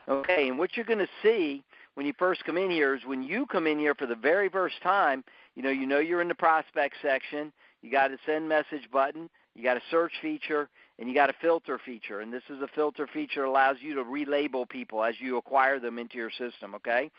Okay, and what you're going to see when you first come in here is when you come in here for the very first time, you know you're in the prospect section. You got a send message button. You got a search feature, and you got a filter feature. And this is a filter feature that allows you to relabel people as you acquire them into your system, okay?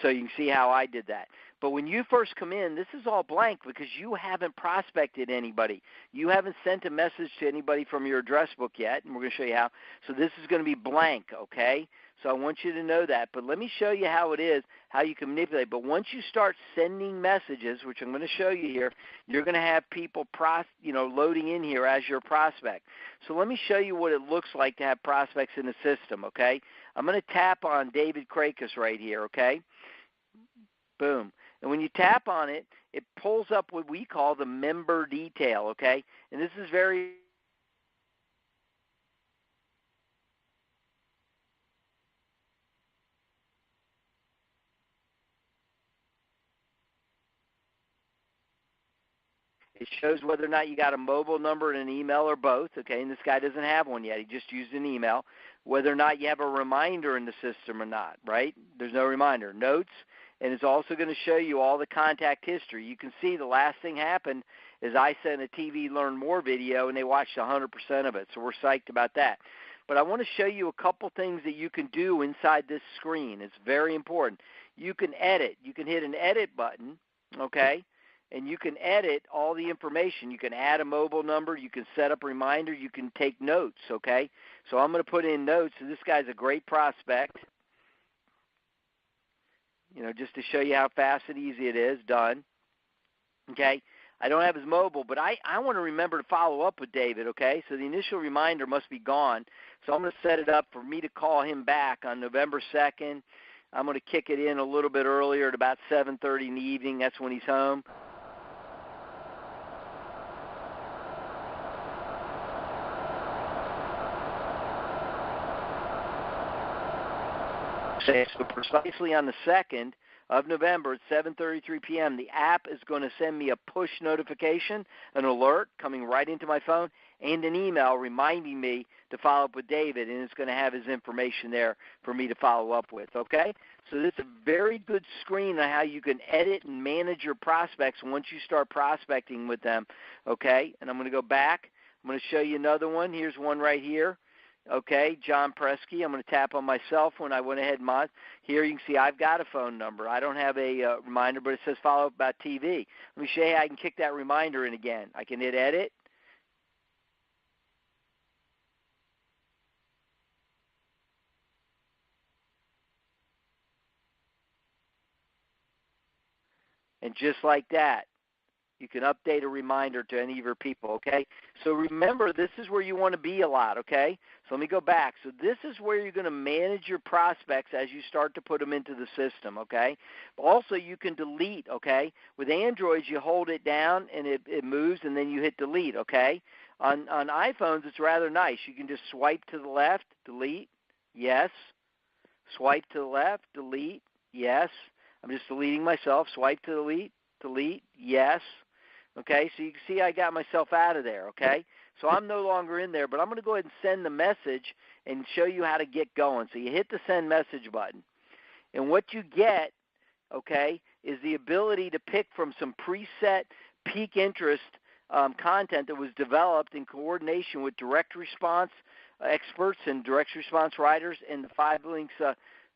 So you can see how I did that. But when you first come in, this is all blank because you haven't prospected anybody. You haven't sent a message to anybody from your address book yet, and we're going to show you how. So this is going to be blank, okay? So I want you to know that. But let me show you how it is, how you can manipulate. But once you start sending messages, which I'm going to show you here, you're going to have people loading in here as your prospect. So let me show you what it looks like to have prospects in the system, okay? I'm going to tap on David Krakis right here, okay? Boom. And when you tap on it, it pulls up what we call the member detail, okay? And this is very It shows whether or not you got a mobile number and an email or both, okay? And this guy doesn't have one yet. He just used an email. Whether or not you have a reminder in the system or not, right? There's no reminder. Notes, and it's also going to show you all the contact history. You can see the last thing happened is I sent a TV Learn More video, and they watched 100% of it, so we're psyched about that. But I want to show you a couple things that you can do inside this screen. It's very important. You can edit. You can hit an edit button, okay? And you can edit all the information. You can add a mobile number. You can set up a reminder. You can take notes, okay? So I'm going to put in notes. So this guy's a great prospect, just to show you how fast and easy it is. Done, okay? I don't have his mobile, but I want to remember to follow up with David, okay? So the initial reminder must be gone. So I'm going to set it up for me to call him back on November 2nd. I'm going to kick it in a little bit earlier at about 7:30 in the evening. That's when he's home. So precisely on the 2nd of November at 7:33 p.m., the app is going to send me a push notification, an alert coming right into my phone, and an email reminding me to follow up with David, and it's going to have his information there for me to follow up with, okay? So this is a very good screen on how you can edit and manage your prospects once you start prospecting with them, okay? And I'm going to go back. I'm going to show you another one. Here's one right here. Okay, John Presky. I'm going to tap on my cell phone. I went ahead and mod. Here you can see I've got a phone number. I don't have a reminder, but it says follow up about TV. Let me show you how I can kick that reminder in again. I can hit edit. And just like that, you can update a reminder to any of your people, okay? So remember, this is where you want to be a lot, okay? So let me go back. So this is where you're going to manage your prospects as you start to put them into the system, okay? Also, you can delete, okay? With Androids, you hold it down and it moves, and then you hit delete, okay? On iPhones, it's rather nice. You can just swipe to the left, delete, yes. Swipe to the left, delete, yes. I'm just deleting myself. Swipe to delete, yes. Okay, so you can see I got myself out of there, okay? So I'm no longer in there, but I'm going to go ahead and send the message and show you how to get going. So you hit the send message button. And what you get, okay, is the ability to pick from some preset peak interest content that was developed in coordination with direct response experts and direct response writers and the 5 Links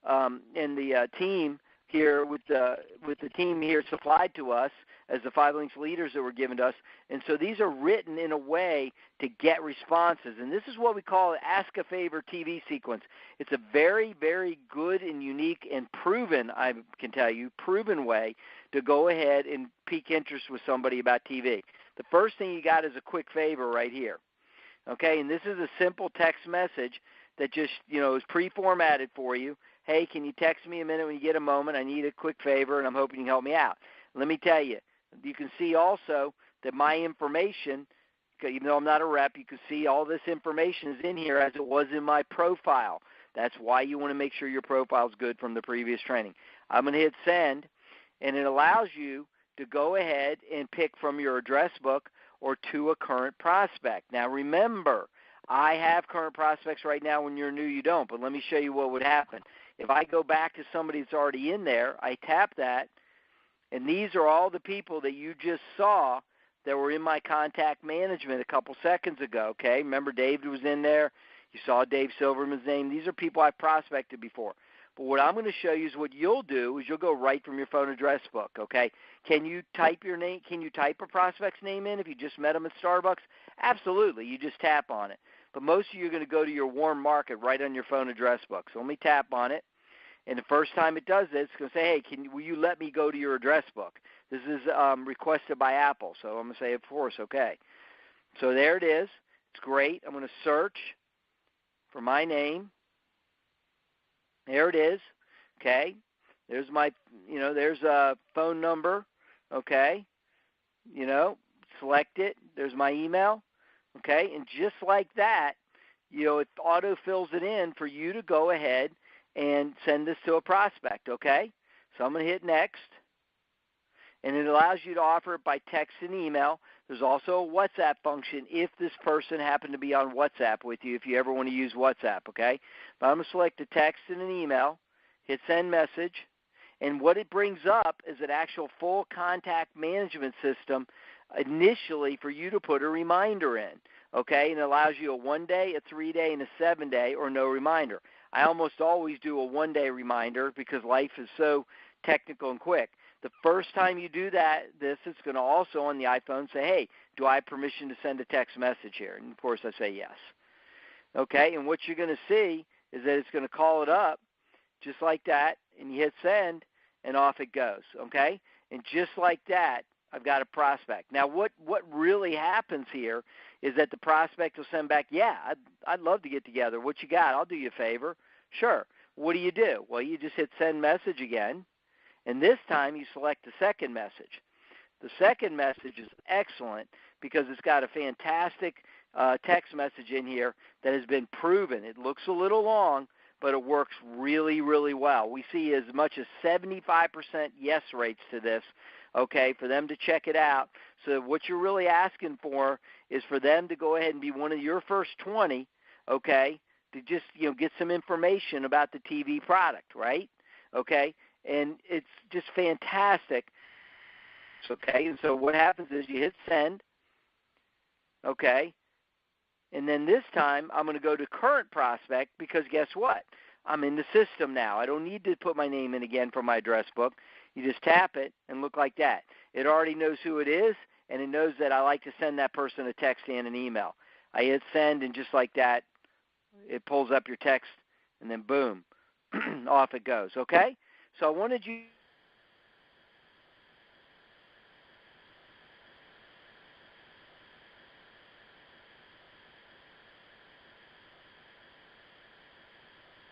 and the team here with the team here supplied to us as the 5 Links leaders that were given to us. And so these are written in a way to get responses. And this is what we call an Ask a Favor TV sequence. It's a very, very good and unique and proven, I can tell you, proven way to go ahead and pique interest with somebody about TV. The first thing you got is a quick favor right here. Okay, and this is a simple text message that just, is pre-formatted for you. Hey, can you text me a minute when you get a moment? I need a quick favor, and I'm hoping you can help me out. Let me tell you, you can see also that my information, even though I'm not a rep, you can see all this information is in here as it was in my profile. That's why you want to make sure your profile is good from the previous training. I'm going to hit send, and it allows you to go ahead and pick from your address book or to a current prospect. Now remember, I have current prospects right now. When you're new, you don't. But let me show you what would happen. If I go back to somebody that's already in there, I tap that, and these are all the people that you just saw that were in my contact management a couple seconds ago, okay? Remember Dave was in there. You saw Dave Silverman's name. These are people I prospected before. But what I'm going to show you is what you'll do is you'll go right from your phone address book, okay? Can you type your name? Can you type a prospect's name in if you just met them at Starbucks? Absolutely. You just tap on it. But most of you are going to go to your warm market right on your phone address book. So let me tap on it. And the first time it does this, it's going to say, hey, will you let me go to your address book? This is requested by Apple, so I'm going to say, of course, okay. So there it is. It's great. I'm going to search for my name. There it is, okay. There's my, there's a phone number, okay. Select it. There's my email, okay. And just like that, it auto-fills it in for you to go ahead and send this to a prospect, okay? So I'm going to hit next, and it allows you to offer it by text and email. There's also a WhatsApp function if this person happened to be on WhatsApp with you, if you ever want to use WhatsApp, okay? But I'm going to select a text and an email, hit send message, and what it brings up is an actual full contact management system initially for you to put a reminder in, okay? And it allows you a 1-day, a 3-day, and a 7-day or no reminder. I almost always do a 1-day reminder because life is so technical and quick. The first time you do it's going to also on the iPhone say, hey, do I have permission to send a text message here? And, of course, I say yes. Okay, and what you're going to see is that it's going to call it up just like that, and you hit send, and off it goes, okay? And just like that, I've got a prospect. Now, what really happens here is that the prospect will send back, yeah, I'd love to get together. What you got? I'll do you a favor. Sure. What do? Well, you just hit send message again, and this time you select the second message. The second message is excellent because it's got a fantastic text message in here that has been proven. It looks a little long, but it works really, really well. We see as much as 75% yes rates to this, okay, for them to check it out. So what you're really asking for is for them to go ahead and be one of your first 20, okay, to just, get some information about the TV product, right? Okay, and it's just fantastic. Okay, and so what happens is you hit send, okay, and then this time I'm going to go to current prospect because guess what? I'm in the system now. I don't need to put my name in again for my address book. You just tap it and look like that. It already knows who it is, and it knows that I like to send that person a text and an email. I hit send, and just like that, it pulls up your text, and then boom, off it goes, okay? So I wanted you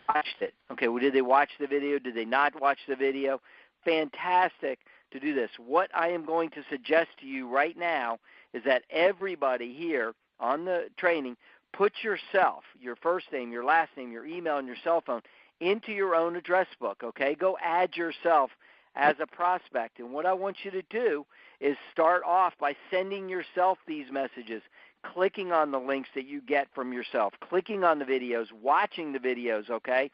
watched it. Okay, well, did they watch the video? Did they not watch the video? Fantastic to do this. What I am going to suggest to you right now is that everybody here on the training, put yourself, your first name, your last name, your email, and your cell phone into your own address book, okay? Go add yourself as a prospect. And what I want you to do is start off by sending yourself these messages, clicking on the links that you get from yourself, clicking on the videos, watching the videos, okay?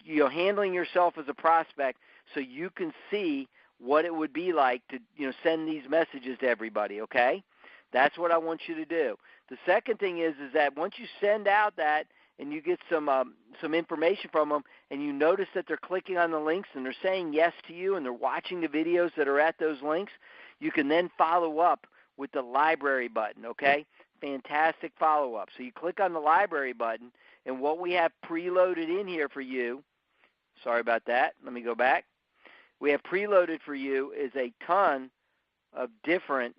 Handling yourself as a prospect so you can see what it would be like to, send these messages to everybody, okay? That's what I want you to do. The second thing is that once you send out that and you get some information from them and you notice that they're clicking on the links and they're saying yes to you and they're watching the videos that are at those links, you can then follow up with the library button, okay? Fantastic follow-up. So you click on the library button, and what we have preloaded in here for you, sorry about that, let me go back. We have preloaded for you is a ton of different,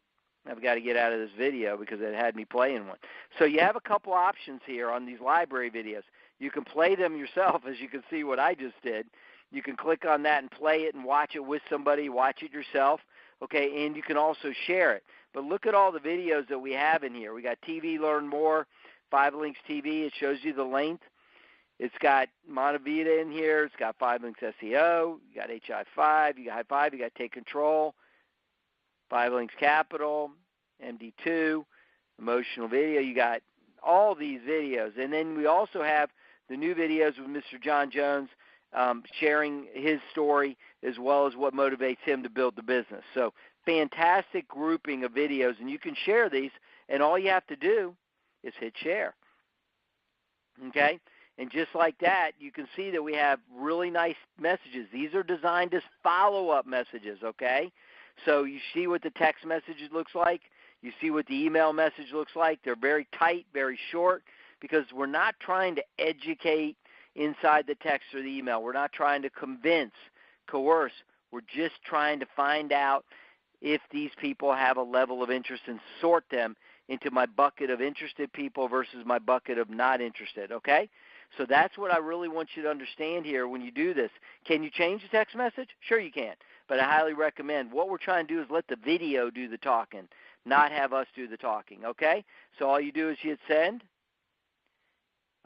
I've got to get out of this video because it had me playing one. So you have a couple options here on these library videos. You can play them yourself, as you can see what I just did. You can click on that and play it and watch it with somebody, watch it yourself, okay, and you can also share it. But look at all the videos that we have in here. We got TV Learn More, 5 Links TV. It shows you the length. It's got Montevita in here. It's got 5 Links SEO. You got HI5. You got High 5. You got Take Control. 5 Links Capital, MD2, Emotional Video. You got all these videos. And then we also have the new videos with Mr. John Jones, sharing his story as well as what motivates him to build the business. So fantastic grouping of videos, and you can share these, and all you have to do is hit share. Okay? And just like that, you can see that we have really nice messages. These are designed as follow-up messages, okay? So you see what the text message looks like. You see what the email message looks like. They're very tight, very short, because we're not trying to educate inside the text or the email. We're not trying to convince, coerce. We're just trying to find out if these people have a level of interest and sort them into my bucket of interested people versus my bucket of not interested, okay? So that's what I really want you to understand here when you do this. Can you change the text message? Sure you can, but I highly recommend. What we're trying to do is let the video do the talking, not have us do the talking, okay? So all you do is you hit send,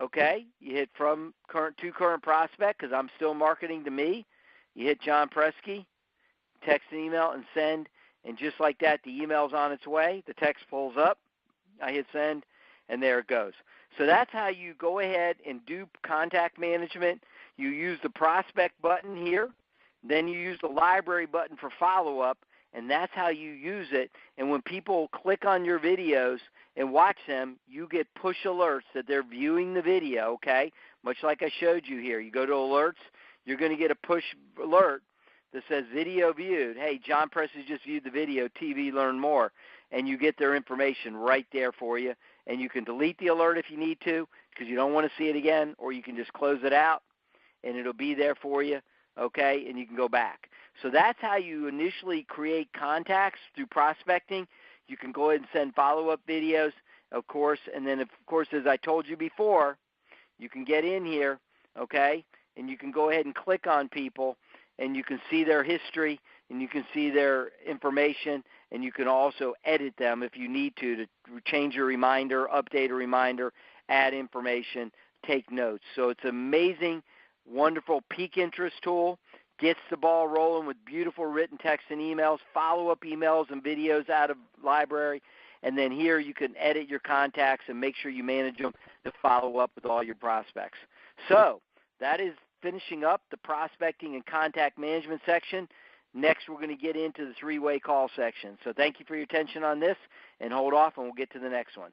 okay? You hit from current to current prospect because I'm still marketing to me. You hit John Presky, text and email, and send, and just like that, the email's on its way. The text pulls up. I hit send, and there it goes. So that's how you go ahead and do contact management. You use the prospect button here. Then you use the library button for follow-up, and that's how you use it. And when people click on your videos and watch them, you get push alerts that they're viewing the video, okay? Much like I showed you here. You go to alerts, you're going to get a push alert that says video viewed. Hey, John Presky just viewed the video, TV, learn more. And you get their information right there for you. And you can delete the alert if you need to because you don't want to see it again, or you can just close it out and it'll be there for you, okay, and you can go back. So that's how you initially create contacts through prospecting. You can go ahead and send follow-up videos, of course, and then, of course, as I told you before, you can get in here, okay, and you can go ahead and click on people, and you can see their history, and you can see their information, and you can also edit them if you need to change a reminder, update a reminder, add information, take notes. So it's an amazing, wonderful peak interest tool, gets the ball rolling with beautiful written text and emails, follow-up emails and videos out of library, and then here you can edit your contacts and make sure you manage them to follow up with all your prospects. So that is finishing up the prospecting and contact management section. Next, we're going to get into the three-way call section. So thank you for your attention on this, and hold off, and we'll get to the next one.